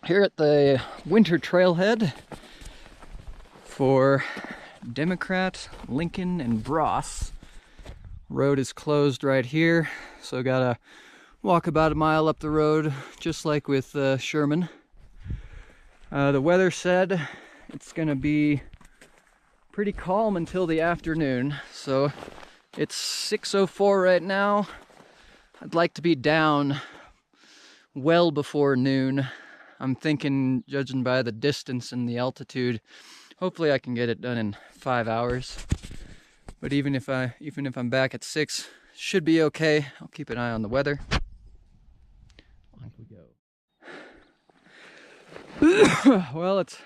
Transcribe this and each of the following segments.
Here at the winter trailhead for Democrat, Lincon, and Bross. Road is closed right here, so gotta walk about a mile up the road, just like with Sherman. The weather said it's gonna be pretty calm until the afternoon, so it's 6:04 right now. I'd like to be down well before noon. I'm thinking, judging by the distance and the altitude, hopefully I can get it done in 5 hours. But even if I'm back at 6, should be okay. I'll keep an eye on the weather. On we go. Well, it's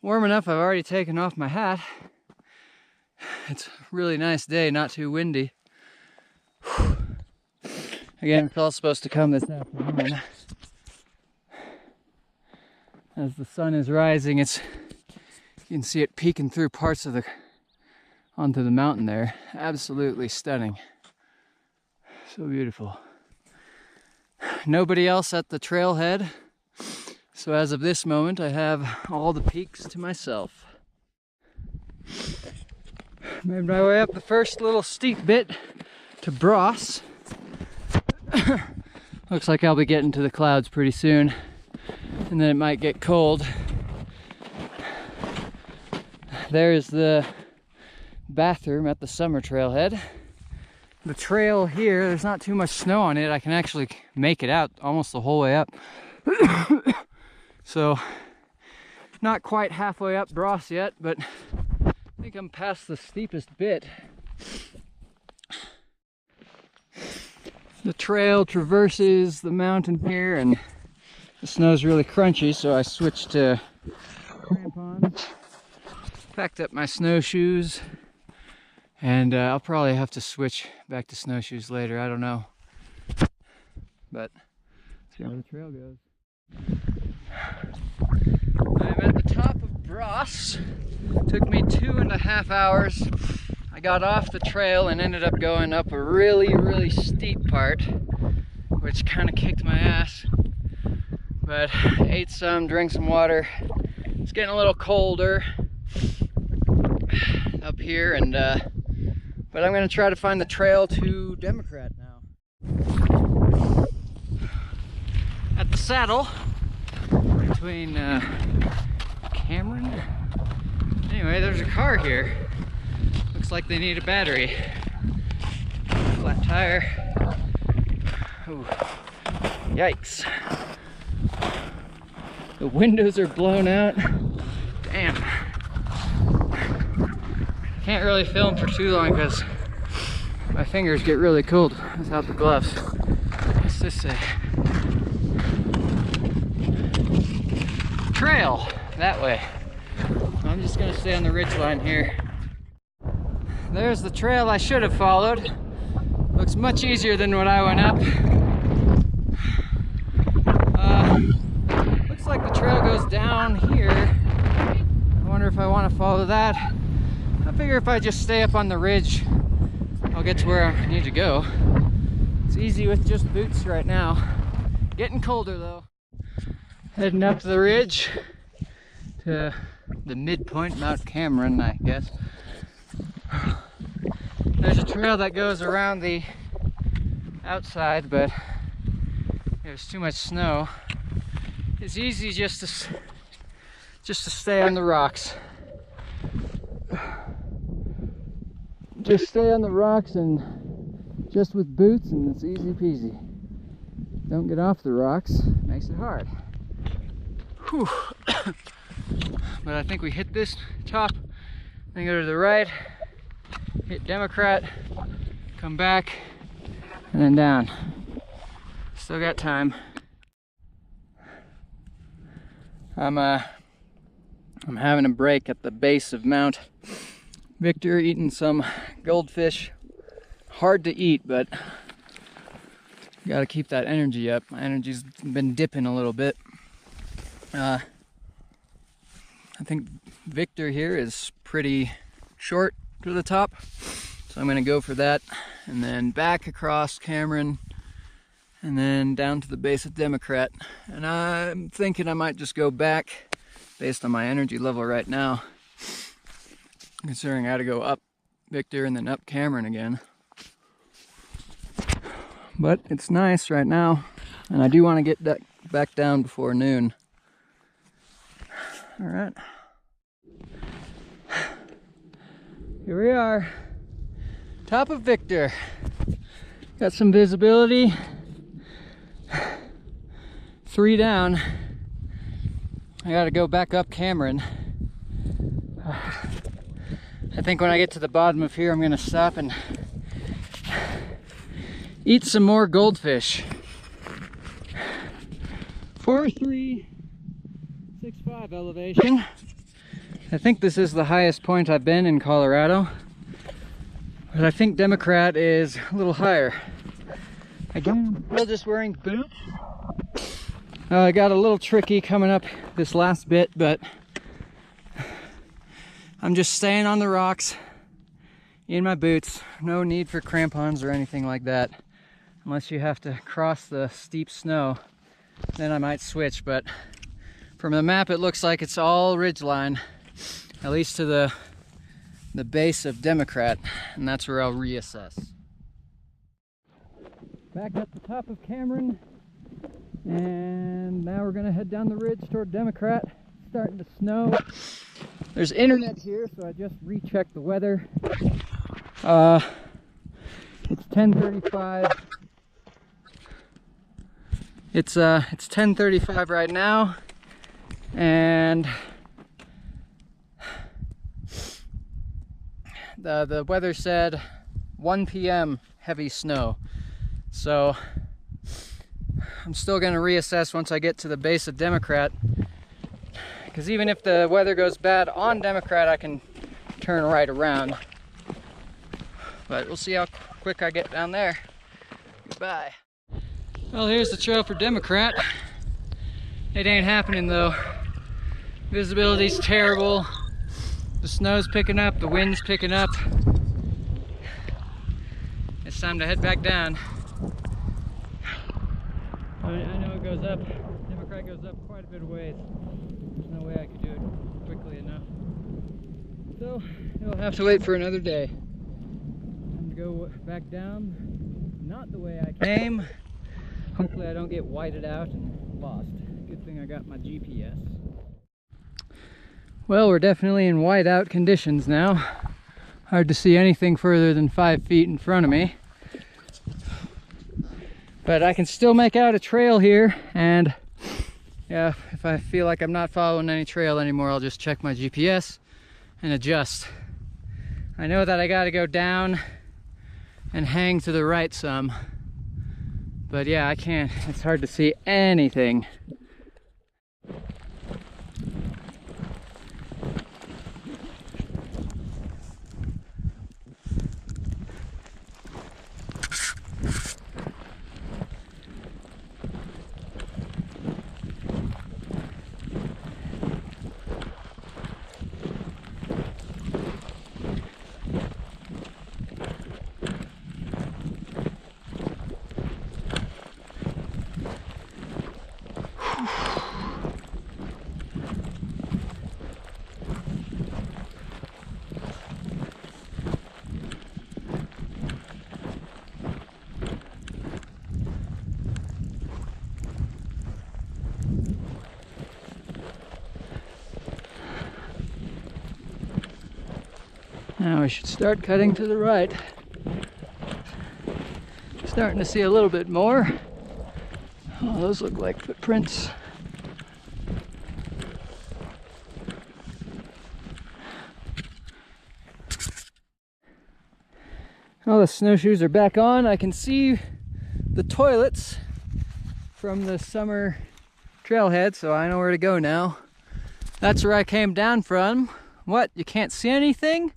warm enough. I've already taken off my hat. It's a really nice day, not too windy. Again, it's all supposed to come this afternoon. As the sun is rising, you can see it peeking through parts of onto the mountain there. Absolutely stunning. So beautiful. Nobody else at the trailhead. So as of this moment, I have all the peaks to myself. Made my way up the first little steep bit to Bross. Looks like I'll be getting to the clouds pretty soon, and then it might get cold. There's the bathroom at the summer trailhead. The trail here, there's not too much snow on it. I can actually make it out almost the whole way up. So, not quite halfway up Bross yet, but I think I'm past the steepest bit. The trail traverses the mountain here, and the snow's really crunchy, so I switched to crampons. Packed up my snowshoes, and I'll probably have to switch back to snowshoes later. I don't know. But let's see how the trail goes. I'm at the top of Bross. Took me 2.5 hours. I got off the trail and ended up going up a really steep part, which kind of kicked my ass. But ate some, drank some water. It's getting a little colder up here, and but I'm gonna try to find the trail to Democrat now. At the saddle between Cameron. Anyway, there's a car here. Looks like they need a battery. Flat tire. Ooh. Yikes. The windows are blown out. Damn. Can't really film for too long because my fingers get really cold without the gloves. What's this say? Trail that way. I'm just gonna stay on the ridge line here. There's the trail I should have followed. Looks much easier than what I went up. Looks like the trail goes down here. I wonder if I want to follow that. I figure if I just stay up on the ridge, I'll get to where I need to go. It's easy with just boots right now. Getting colder though. Heading up the ridge to the midpoint, Mount Cameron, I guess. There's a trail that goes around the outside, but there's too much snow. It's easy just to stay on the rocks. Just stay on the rocks and just with boots, and it's easy peasy. Don't get off the rocks, makes it hard. Whew. But I think we hit this top, then go to the right, hit Democrat, come back, and then down. Still got time. I'm having a break at the base of Mount Victor, eating some goldfish. Hard to eat, but gotta keep that energy up. My energy's been dipping a little bit. I think Victor here is pretty short to the top, so I'm gonna go for that, and then back across Cameron, and then down to the base of Democrat. And I'm thinking I might just go back based on my energy level right now, considering I had to go up Victor and then up Cameron again. But it's nice right now, and I do want to get that back down before noon. All right. Here we are, top of Victor. Got some visibility. 3 down. I gotta go back up Cameron. I think when I get to the bottom of here, I'm gonna stop and eat some more goldfish. 4,365 elevation. I think this is the highest point I've been in Colorado, but I think Democrat is a little higher. Again, I'm still just wearing boots. I got a little tricky coming up this last bit, but I'm just staying on the rocks in my boots. No need for crampons or anything like that, unless you have to cross the steep snow. Then I might switch, but from the map it looks like it's all ridgeline, at least to the base of Democrat, and that's where I'll reassess. Back at the top of Cameron, and now we're gonna head down the ridge toward Democrat. It's starting to snow. There's internet here, so I just rechecked the weather. It's 10:35. It's 10:35 right now, and the weather said 1 p.m. heavy snow. So I'm still going to reassess once I get to the base of Democrat, because even if the weather goes bad on Democrat, I can turn right around. But we'll see how quick I get down there. Goodbye. Well, here's the trail for Democrat. It ain't happening though. Visibility's terrible. The snow's picking up, the wind's picking up. It's time to head back down. I know it goes up, Democrat goes up quite a bit of ways. There's no way I could do it quickly enough. So, you'll have to wait for another day. Time to go back down, not the way I came. Hopefully I don't get whited out and lost. Good thing I got my GPS. Well, we're definitely in whiteout conditions now. Hard to see anything further than 5 feet in front of me. But I can still make out a trail here, and yeah, if I feel like I'm not following any trail anymore, I'll just check my GPS and adjust. I know that I gotta go down and hang to the right some. But yeah, I can't, it's hard to see anything. Now we should start cutting to the right. Starting to see a little bit more. Oh, those look like footprints. All the snowshoes are back on. I can see the toilets from the summer trailhead, so I know where to go now. That's where I came down from. What? You can't see anything?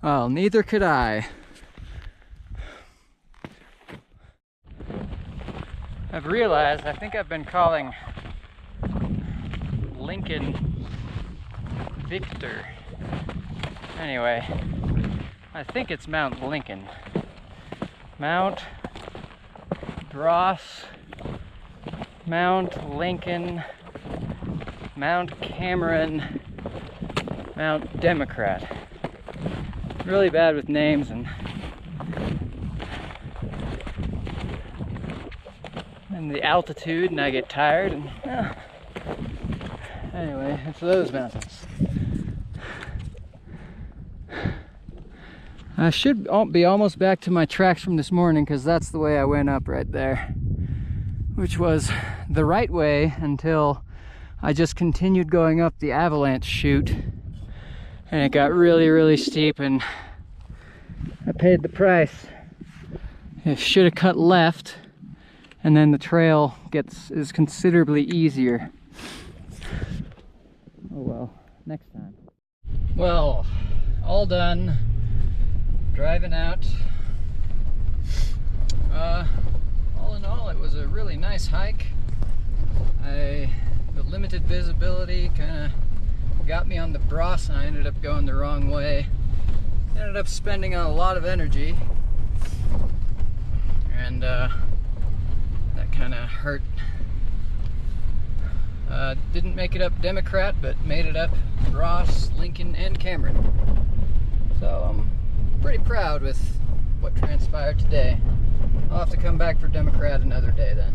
Well, neither could I. I've realized I think I've been calling Lincon Victor. Anyway, I think it's Mount Lincon. Mount Dross Mount Lincoln, Mount Cameron, Mount Democrat. Really bad with names and the altitude, and I get tired. And anyway, it's those mountains. I should be almost back to my tracks from this morning, because that's the way I went up right there, which was the right way until I just continued going up the avalanche chute, and it got really, really steep, and I paid the price. I should have cut left, and then the trail is considerably easier. Oh well, next time. Well, all done. Driving out. All in all, it was a really nice hike. The limited visibility kind of got me on the Bross, and I ended up going the wrong way. Ended up spending a lot of energy, and that kind of hurt. Didn't make it up Democrat, but made it up Bross, Lincon, and Cameron. So I'm pretty proud with what transpired today. I'll have to come back for Democrat another day then.